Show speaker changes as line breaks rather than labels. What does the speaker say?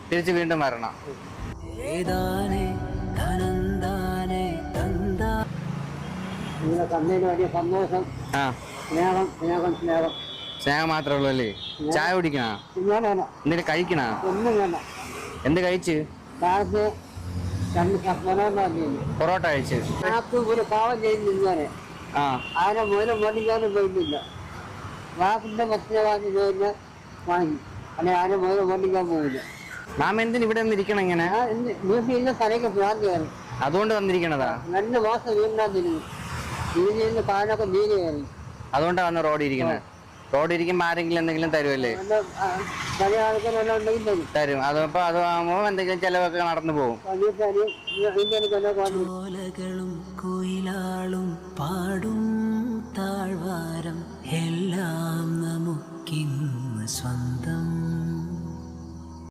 തിരിച്ച് വീണ്ടും വരണം.
സന്തോഷം, സ്നേഹം, സ്നേഹം, സ്നേഹം.
സ്നേഹം മാത്രമേ ഉള്ളൂ അല്ലേ? ചായ കുടിക്കണ? എന്തെങ്കിലും കഴിക്കണ?
ഒന്നും വേണ്ട.
എന്ത് കഴിച്ച്? പൊറോട്ട കഴിച്ച്.
ഒരു പാവം ചെയ്യുന്നില്ല. ആരെ മൂലം മേടിക്കാനും പോയിട്ടില്ല. വാക്കിന്റെ ഭക്ഷണം വാങ്ങി അല്ലെ ആരെ മൂലം മേടിക്കാൻ പോകില്ല.
മാമ എന്തിന് ഇവിടെ വന്നിരിക്കണം ഇങ്ങനെ?
വീട്ടിൽ തലയ്ക്ക് ഭ്രാന്തിയാണ്.
അതുകൊണ്ട് വന്നിരിക്കണതാ?
2 മാസം വീടിനകത്തിരുന്നു. വീടിന് കാലൊക്കെ നീര് കയറി.
അതുകൊണ്ടാ വന്ന് റോഡ് ഇരിക്കുന്നത്. റോഡ് ഇരിക്കുമ്പോ ആരെങ്കിലും എന്തെങ്കിലും തരുമല്ലേ?
പല ആൾക്കാരെല്ലാം ഉണ്ടെങ്കിൽ തരും.
തരും. അതപ്പോ അത് ആകുമ്പോ എന്തെങ്കിലും ചെലവൊക്കെ നടന്നു പോകും.
ഓലകളും കുയിലാളും പാടും താഴ്വാരം എല്ലാം നമുക്കിന്ന് സ്വന്തം.